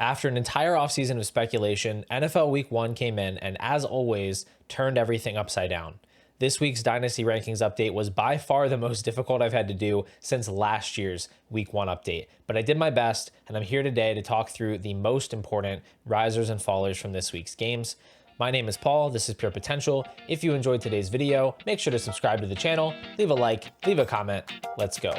After an entire offseason of speculation, NFL Week 1 came in and, as always, turned everything upside down. This week's Dynasty Rankings update was by far the most difficult I've had to do since last year's Week 1 update, but I did my best, and I'm here today to talk through the most important risers and fallers from this week's games. My name is Paul, this is Pure Potential. If you enjoyed today's video, make sure to subscribe to the channel, leave a like, leave a comment, let's go.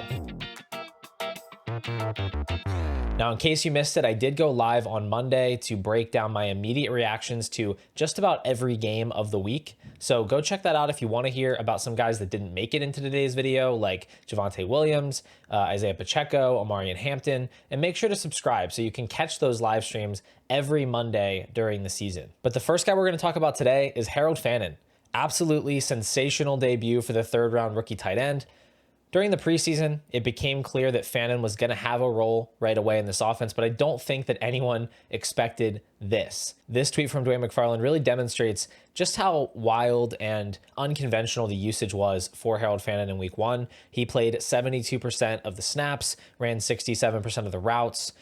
Now, in case you missed it, I did go live on Monday to break down my immediate reactions to just about every game of the week. So go check that out if you want to hear about some guys that didn't make it into today's video, like Javonte Williams, Isaiah Pacheco, Omarion Hampton, and make sure to subscribe so you can catch those live streams every Monday during the season. But the first guy we're going to talk about today is Harold Fannin. Absolutely sensational debut for the third-round rookie tight end. During the preseason, it became clear that Fannin was going to have a role right away in this offense, but I don't think that anyone expected this. This tweet from Dwayne McFarland really demonstrates just how wild and unconventional the usage was for Harold Fannin in Week 1. He played 72% of the snaps, ran 67% of the routes.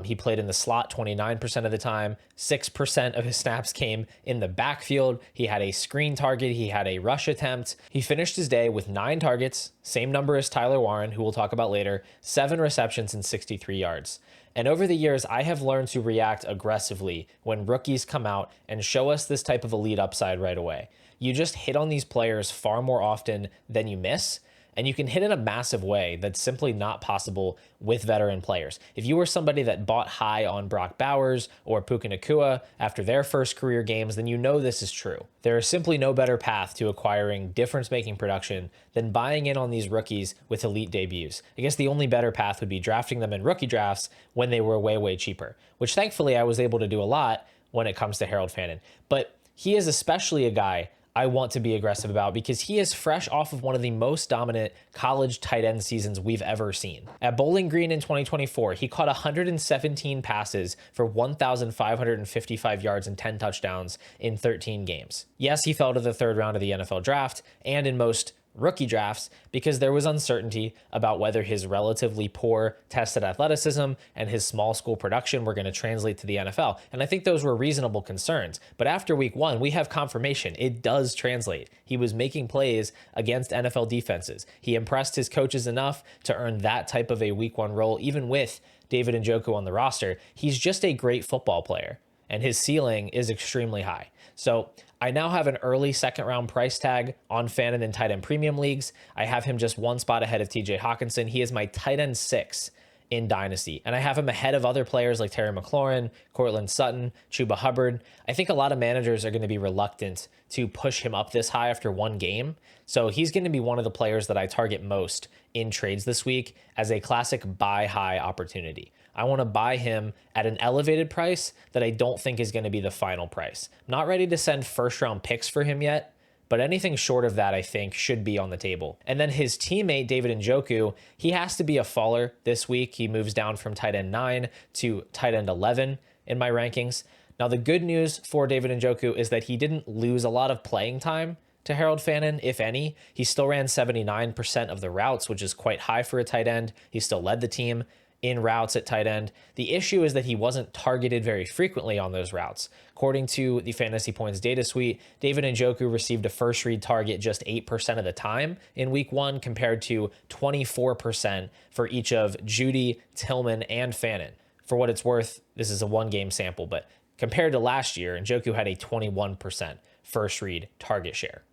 He played in the slot 29% of the time. 6% of his snaps came in the backfield. He had a screen target. He had a rush attempt. He finished his day with 9 targets, same number as Tyler Warren, who we'll talk about later, 7 receptions and 63 yards. And over the years, I have learned to react aggressively when rookies come out and show us this type of elite upside right away. You just hit on these players far more often than you miss, and you can hit in a massive way that's simply not possible with veteran players. If you were somebody that bought high on Brock Bowers or Puka Nacua after their first career games, then you know this is true. There is simply no better path to acquiring difference-making production than buying in on these rookies with elite debuts. I guess the only better path would be drafting them in rookie drafts when they were way, way cheaper, which thankfully I was able to do a lot when it comes to Harold Fannin. But he is especially a guy I want to be aggressive about because he is fresh off of one of the most dominant college tight end seasons we've ever seen. At Bowling Green in 2024, he caught 117 passes for 1,555 yards and 10 touchdowns in 13 games. Yes, he fell to the third round of the NFL draft and in most rookie drafts because there was uncertainty about whether his relatively poor tested athleticism and his small school production were going to translate to the NFL. And I think those were reasonable concerns. But after Week 1, we have confirmation. It does translate. He was making plays against NFL defenses. He impressed his coaches enough to earn that type of a Week 1 role, even with David Njoku on the roster. He's just a great football player, and his ceiling is extremely high. So I now have an early second round price tag on Fannin in tight end premium leagues. I have him just one spot ahead of TJ Hawkinson. He is my tight end 6 in Dynasty. And I have him ahead of other players like Terry McLaurin, Cortland Sutton, Chuba Hubbard. I think a lot of managers are going to be reluctant to push him up this high after one game. So he's going to be one of the players that I target most in trades this week as a classic buy high opportunity. I want to buy him at an elevated price that I don't think is going to be the final price. I'm not ready to send first round picks for him yet, but anything short of that I think should be on the table. And then his teammate, David Njoku, he has to be a faller this week. He moves down from tight end 9 to tight end 11 in my rankings. Now, the good news for David Njoku is that he didn't lose a lot of playing time to Harold Fannin, if any. He still ran 79% of the routes, which is quite high for a tight end. He still led the team in routes at tight end. The issue is that he wasn't targeted very frequently on those routes. According to the Fantasy Points data suite, David Njoku received a first read target just 8% of the time in Week 1 compared to 24% for each of Judy, Tillman, and Fannin. For what it's worth, this is a one-game sample, but compared to last year, Njoku had a 21% first read target share.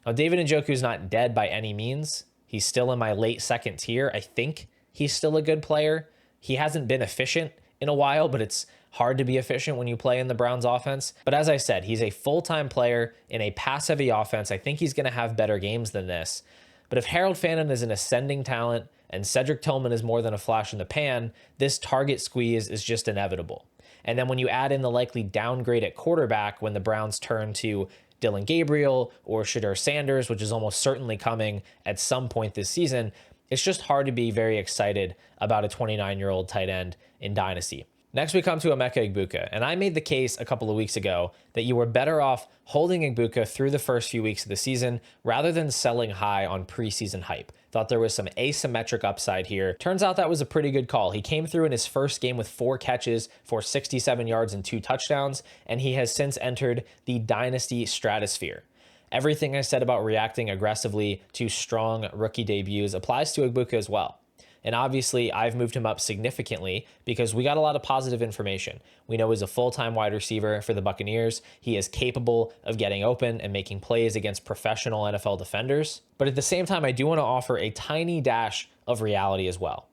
Now, David Njoku is not dead by any means. He's still in my late second tier. I think he's still a good player. He hasn't been efficient in a while, but it's hard to be efficient when you play in the Browns offense. But as I said, he's a full-time player in a pass-heavy offense. I think he's going to have better games than this. But if Harold Fannin is an ascending talent and Cedric Tillman is more than a flash in the pan, this target squeeze is just inevitable. And then when you add in the likely downgrade at quarterback when the Browns turn to Dylan Gabriel or Shedeur Sanders, which is almost certainly coming at some point this season, it's just hard to be very excited about a 29-year-old tight end in Dynasty. Next, we come to Emeka Egbuka, and I made the case a couple of weeks ago that you were better off holding Egbuka through the first few weeks of the season rather than selling high on preseason hype. Thought there was some asymmetric upside here. Turns out that was a pretty good call. He came through in his first game with 4 catches for 67 yards and 2 touchdowns, and he has since entered the Dynasty stratosphere. Everything I said about reacting aggressively to strong rookie debuts applies to Egbuka as well. And obviously, I've moved him up significantly because we got a lot of positive information. We know he's a full-time wide receiver for the Buccaneers. He is capable of getting open and making plays against professional NFL defenders. But at the same time, I do want to offer a tiny dash of reality as well.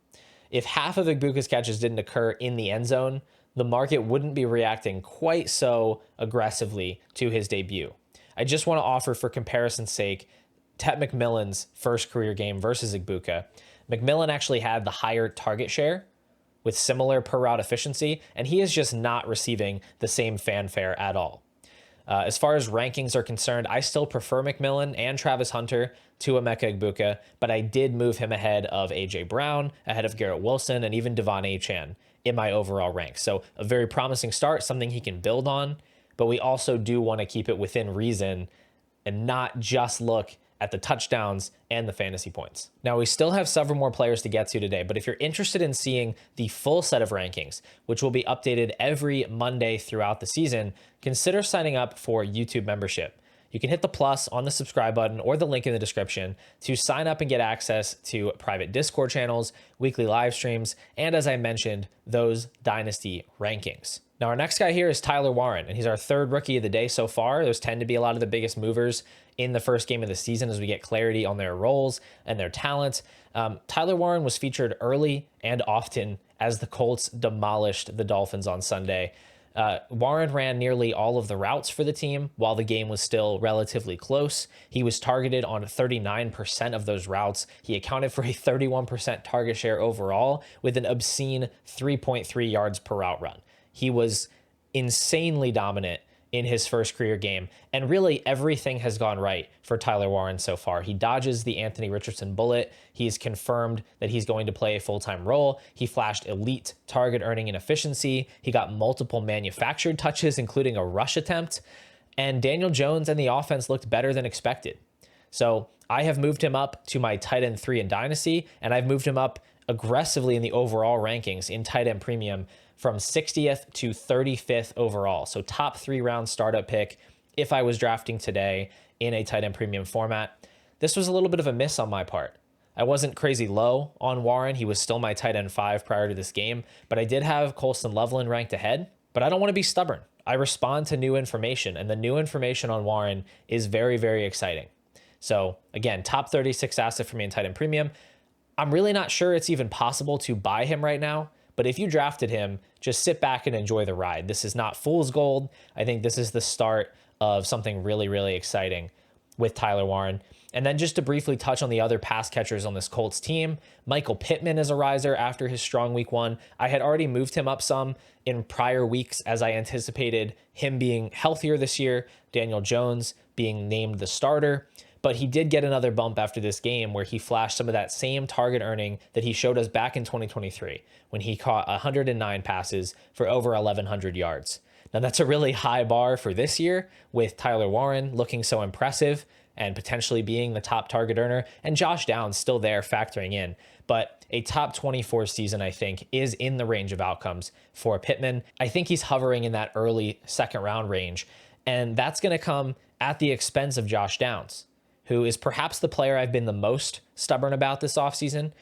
If half of Egbuka's catches didn't occur in the end zone, the market wouldn't be reacting quite so aggressively to his debut. I just want to offer, for comparison's sake, Tet McMillan's first career game versus Egbuka. McMillan actually had the higher target share with similar per route efficiency, and he is just not receiving the same fanfare at all. As far as rankings are concerned, I still prefer McMillan and Travis Hunter to Emeka Egbuka, but I did move him ahead of A.J. Brown, ahead of Garrett Wilson, and even Devon Achane in my overall rank. So a very promising start, something he can build on, but we also do want to keep it within reason and not just look at the touchdowns and the fantasy points. Now, we still have several more players to get to today, but if you're interested in seeing the full set of rankings, which will be updated every Monday throughout the season, consider signing up for YouTube membership. You can hit the plus on the subscribe button or the link in the description to sign up and get access to private Discord channels, weekly live streams, and as I mentioned, those Dynasty rankings. Now, our next guy here is Tyler Warren, and he's our third rookie of the day so far. Those tend to be a lot of the biggest movers in the first game of the season as we get clarity on their roles and their talent. Tyler Warren was featured early and often as the Colts demolished the Dolphins on Sunday. Warren ran nearly all of the routes for the team while the game was still relatively close. He was targeted on 39% of those routes. He accounted for a 31% target share overall with an obscene 3.3 yards per route run. He was insanely dominant in his first career game, and really everything has gone right for Tyler Warren so far. He dodges the Anthony Richardson bullet. He's confirmed that he's going to play a full-time role. He flashed elite target earning and efficiency. He got multiple manufactured touches, including a rush attempt, and Daniel Jones and the offense looked better than expected. So I have moved him up to my tight end 3 in Dynasty, and I've moved him up aggressively in the overall rankings in tight end premium from 60th to 35th overall. So top 3 round startup pick if I was drafting today in a tight end premium format. This was a little bit of a miss on my part. I wasn't crazy low on Warren. He was still my tight end 5 prior to this game, but I did have Colston Loveland ranked ahead, but I don't want to be stubborn. I respond to new information, and the new information on Warren is very, very exciting. So again, top 36 asset for me in tight end premium. I'm really not sure it's even possible to buy him right now, but if you drafted him, just sit back and enjoy the ride. This is not fool's gold. I think this is the start of something really, really exciting with Tyler Warren. And then just to briefly touch on the other pass catchers on this Colts team, Michael Pittman is a riser after his strong week 1. I had already moved him up some in prior weeks as I anticipated him being healthier this year, Daniel Jones being named the starter. But he did get another bump after this game where he flashed some of that same target earning that he showed us back in 2023 when he caught 109 passes for over 1,100 yards. Now, that's a really high bar for this year with Tyler Warren looking so impressive and potentially being the top target earner, and Josh Downs still there factoring in. But a top 24 season, I think, is in the range of outcomes for Pittman. I think he's hovering in that early second round range, and that's going to come at the expense of Josh Downs, who is perhaps the player I've been the most stubborn about this offseason.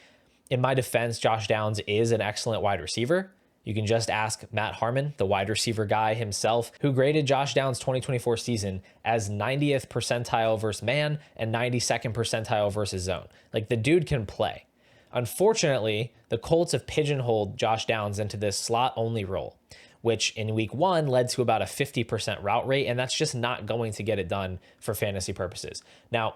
In my defense, Josh Downs is an excellent wide receiver. You can just ask Matt Harmon, the wide receiver guy himself, who graded Josh Downs' 2024 season as 90th percentile versus man and 92nd percentile versus zone. Like, the dude can play. Unfortunately, the Colts have pigeonholed Josh Downs into this slot-only role, which in week 1 led to about a 50% route rate, and that's just not going to get it done for fantasy purposes. Now,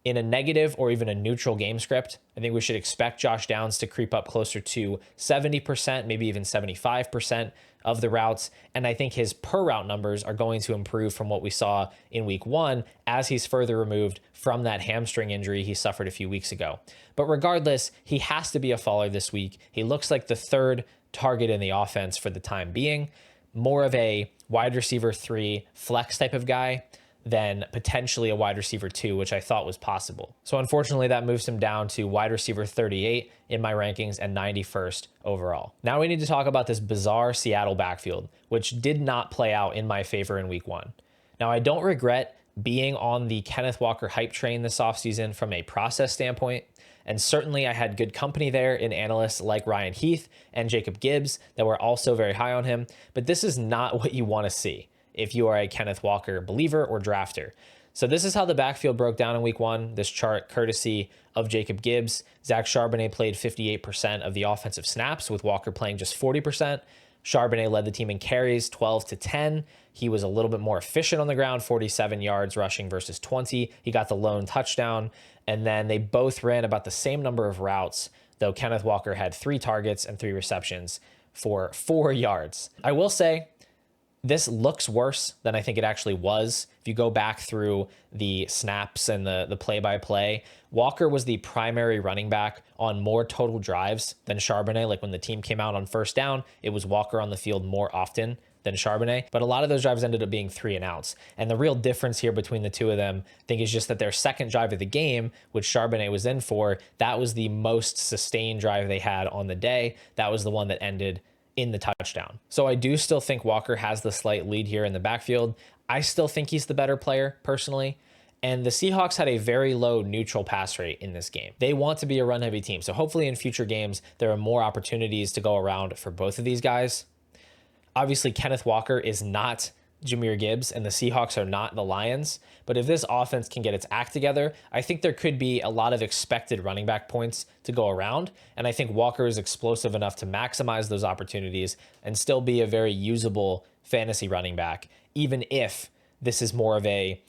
in a negative or even a neutral game script, I think we should expect Josh Downs to creep up closer to 70%, maybe even 75% of the routes. And I think his per route numbers are going to improve from what we saw in week 1 as he's further removed from that hamstring injury he suffered a few weeks ago. But regardless, he has to be a faller this week. He looks like the third target in the offense for the time being. More of a wide receiver 3 flex type of guy than potentially a wide receiver 2, which I thought was possible. So unfortunately, that moves him down to wide receiver 38 in my rankings and 91st overall. Now we need to talk about this bizarre Seattle backfield, which did not play out in my favor in week 1. Now, I don't regret being on the Kenneth Walker hype train this offseason from a process standpoint. And certainly I had good company there in analysts like Ryan Heath and Jacob Gibbs that were also very high on him. But this is not what you want to see if you are a Kenneth Walker believer or drafter. So this is how the backfield broke down in week 1. This chart courtesy of Jacob Gibbs. Zach Charbonnet played 58% of the offensive snaps, with Walker playing just 40%. Charbonnet led the team in carries, 12-10. He was a little bit more efficient on the ground, 47 yards rushing versus 20. He got the lone touchdown. And then they both ran about the same number of routes, though Kenneth Walker had 3 targets and 3 receptions for 4 yards. I will say, this looks worse than I think it actually was. If you go back through the snaps and the play-by-play, Walker was the primary running back on more total drives than Charbonnet. Like when the team came out on first down, it was Walker on the field more often than Charbonnet. But a lot of those drives ended up being 3 and outs. And the real difference here between the two of them, I think, is just that their second drive of the game, which Charbonnet was in for, that was the most sustained drive they had on the day. That was the one that ended in the touchdown. So I do still think Walker has the slight lead here in the backfield. I still think he's the better player personally. And the Seahawks had a very low neutral pass rate in this game. They want to be a run heavy team. So hopefully in future games, there are more opportunities to go around for both of these guys. Obviously, Kenneth Walker is not Jahmyr Gibbs and the Seahawks are not the Lions. But if this offense can get its act together, I think there could be a lot of expected running back points to go around. And I think Walker is explosive enough to maximize those opportunities and still be a very usable fantasy running back, even if this is more of a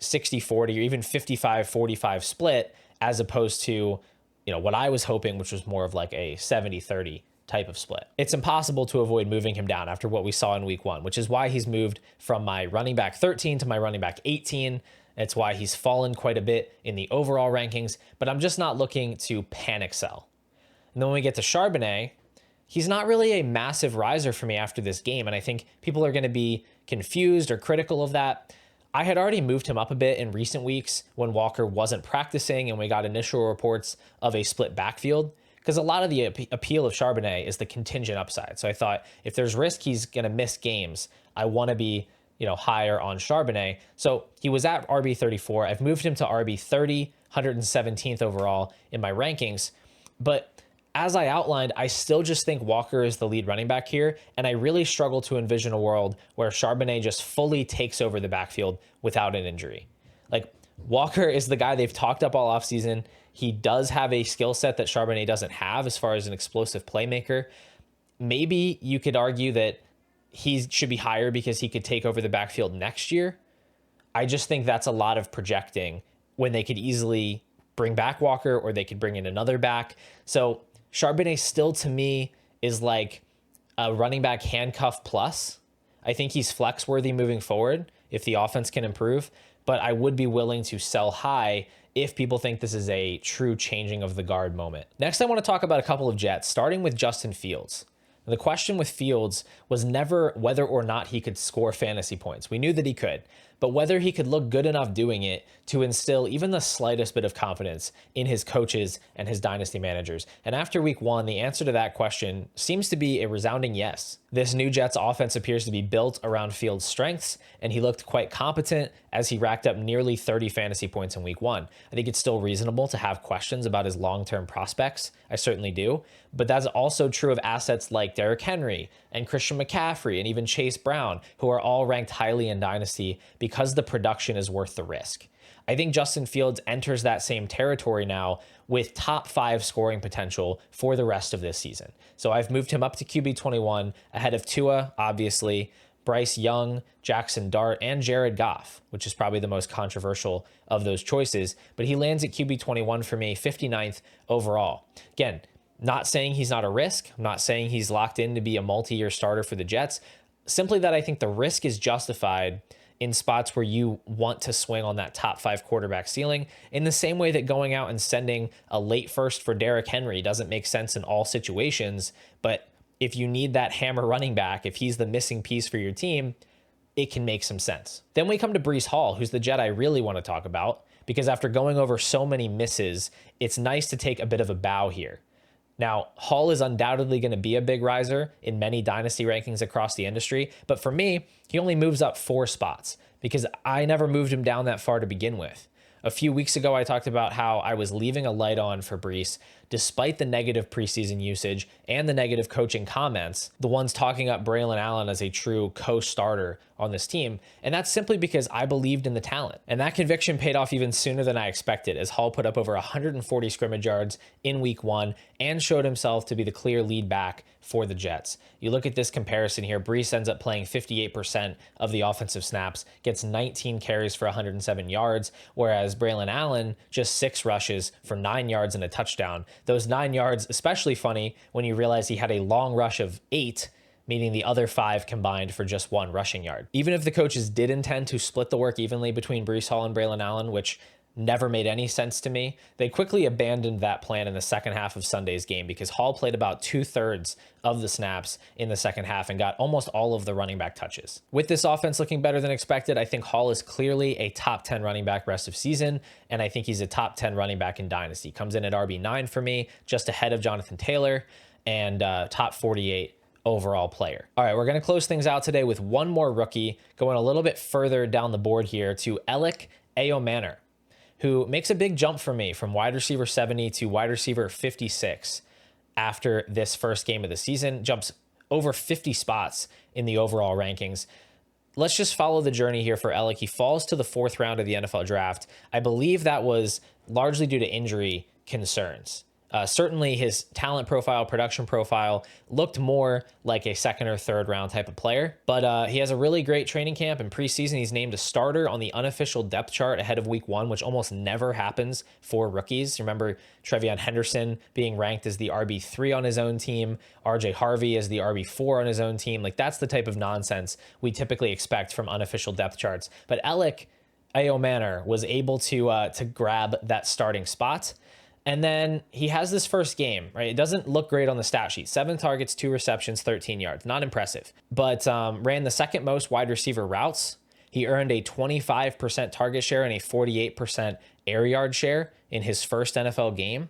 60-40 or even 55-45 split, as opposed to, what I was hoping, which was more of like a 70-30 type of split. It's impossible to avoid moving him down after what we saw in week 1, which is why he's moved from my running back 13 to my running back 18. It's why he's fallen quite a bit in the overall rankings, but I'm just not looking to panic sell. And then when we get to Charbonnet, he's not really a massive riser for me after this game, and I think people are going to be confused or critical of that. I had already moved him up a bit in recent weeks when Walker wasn't practicing and we got initial reports of a split backfield, because a lot of the appeal of Charbonnet is the contingent upside. So I thought if there's risk he's going to miss games, I want to be higher on Charbonnet. So he was at RB 34. I've moved him to RB 30, 117th overall in my rankings. But as I outlined, I still just think Walker is the lead running back here, and I really struggle to envision a world where Charbonnet just fully takes over the backfield without an injury. Like, Walker is the guy they've talked up all offseason. He does have a skill set that Charbonnet doesn't have as far as an explosive playmaker. Maybe you could argue that he should be higher because he could take over the backfield next year. I just think that's a lot of projecting when they could easily bring back Walker or they could bring in another back. So Charbonnet still, to me, is like a running back handcuff plus. I think he's flex worthy moving forward if the offense can improve, but I would be willing to sell high if people think this is a true changing of the guard moment. Next, I want to talk about a couple of Jets, starting with Justin Fields. The question with Fields was never whether or not he could score fantasy points. We knew that he could, but whether he could look good enough doing it to instill even the slightest bit of confidence in his coaches and his dynasty managers. And after week 1, the answer to that question seems to be a resounding yes. This new Jets offense appears to be built around Fields' strengths, and he looked quite competent as he racked up nearly 30 fantasy points in week 1. I think it's still reasonable to have questions about his long-term prospects. I certainly do. But that's also true of assets like Derrick Henry and Christian McCaffrey and even Chase Brown, who are all ranked highly in Dynasty because the production is worth the risk. I think Justin Fields enters that same territory now with top 5 scoring potential for the rest of this season. So I've moved him up to QB 21 ahead of Tua, obviously, Bryce Young, Jackson Dart, and Jared Goff, which is probably the most controversial of those choices. But he lands at QB 21 for me, 59th overall. Again, not saying he's not a risk. I'm not saying he's locked in to be a multi-year starter for the Jets. Simply that I think the risk is justified in spots where you want to swing on that top 5 quarterback ceiling, in the same way that going out and sending a late first for Derrick Henry doesn't make sense in all situations. But if you need that hammer running back, if he's the missing piece for your team, it can make some sense. Then we come to Breece Hall, who's the Jet I really want to talk about, because after going over so many misses, it's nice to take a bit of a bow here. Now, Hall is undoubtedly going to be a big riser in many dynasty rankings across the industry, but for me, he only moves up 4 spots because I never moved him down that far to begin with. A few weeks ago, I talked about how I was leaving a light on for Breece despite the negative preseason usage and the negative coaching comments, the ones talking up Braylon Allen as a true co-starter on this team. And that's simply because I believed in the talent. And that conviction paid off even sooner than I expected, as Hall put up over 140 scrimmage yards in week 1 and showed himself to be the clear lead back for the Jets. You look at this comparison here, Breece ends up playing 58% of the offensive snaps, gets 19 carries for 107 yards, whereas Braylon Allen, just 6 rushes for 9 yards and a touchdown. Those 9 yards, especially funny when you realize he had a long rush of 8, meaning the other 5 combined for just 1 rushing yard. Even if the coaches did intend to split the work evenly between Breece Hall and Braylon Allen, which never made any sense to me, they quickly abandoned that plan in the second half of Sunday's game because Hall played about 2/3 of the snaps in the second half and got almost all of the running back touches. With this offense looking better than expected, I think Hall is clearly a top 10 running back rest of season, and I think he's a top 10 running back in Dynasty. Comes in at RB9 for me, just ahead of Jonathan Taylor, and top 48 overall player. All right, we're going to close things out today with one more rookie, going a little bit further down the board here to Elic Ayomanor, who makes a big jump for me from wide receiver 70 to wide receiver 56 after this first game of the season, jumps over 50 spots in the overall rankings. Let's just follow the journey here for Elic. He falls to the 4th round of the NFL draft. I believe that was largely due to injury concerns. Certainly his talent profile, production profile looked more like a 2nd or 3rd round type of player, but he has a really great training camp and preseason. He's named a starter on the unofficial depth chart ahead of week 1, which almost never happens for rookies. Remember Trevion Henderson being ranked as the RB3 on his own team, RJ Harvey as the RB4 on his own team. Like, that's the type of nonsense we typically expect from unofficial depth charts. But Elic Ayomanor was able to grab that starting spot. And then he has this first game, right? It doesn't look great on the stat sheet. 7 targets, 2 receptions, 13 yards. Not impressive. But ran the 2nd most wide receiver routes. He earned a 25% target share and a 48% air yard share in his first NFL game.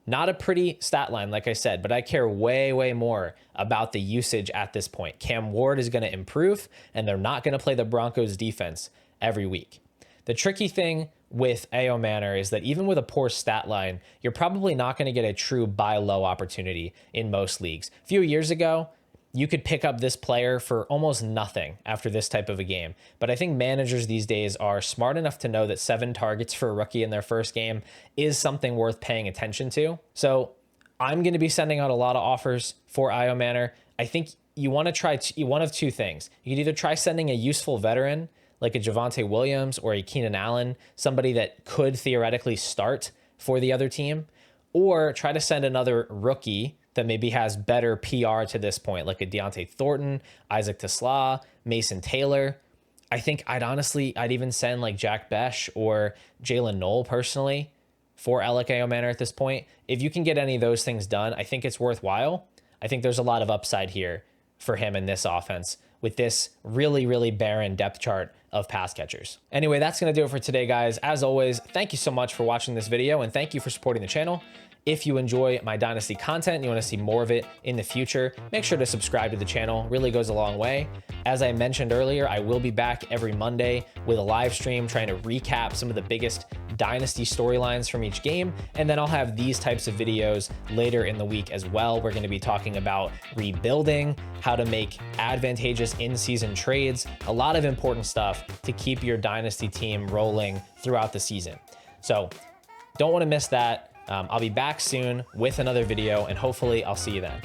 Not a pretty stat line, like I said, but I care way, way more about the usage at this point. Cam Ward is going to improve, and they're not going to play the Broncos defense every week. The tricky thing with Ayomanor is that even with a poor stat line, you're probably not going to get a true buy low opportunity in most leagues. A few years ago, you could pick up this player for almost nothing after this type of a game. But I think managers these days are smart enough to know that 7 targets for a rookie in their first game is something worth paying attention to. So I'm going to be sending out a lot of offers for Ayomanor. I think you want to try one of 2 things. You could either try sending a useful veteran like a Javonte Williams or a Keenan Allen, somebody that could theoretically start for the other team, or try to send another rookie that maybe has better PR to this point, like a Deontay Thornton, Isaac Tesla, Mason Taylor. I think I'd even send like Jack Besh or Jalen Knoll personally for Elic Ayomanor at this point. If you can get any of those things done, I think it's worthwhile. I think there's a lot of upside here for him in this offense with this really, really barren depth chart of pass catchers. Anyway, that's going to do it for today, guys. As always, thank you so much for watching this video, and thank you for supporting the channel. If you enjoy my Dynasty content and you want to see more of it in the future, make sure to subscribe to the channel. It really goes a long way. As I mentioned earlier, I will be back every Monday with a live stream trying to recap some of the biggest Dynasty storylines from each game. And then I'll have these types of videos later in the week as well. We're going to be talking about rebuilding, how to make advantageous in-season trades, a lot of important stuff to keep your Dynasty team rolling throughout the season. So don't want to miss that. I'll be back soon with another video, and hopefully I'll see you then.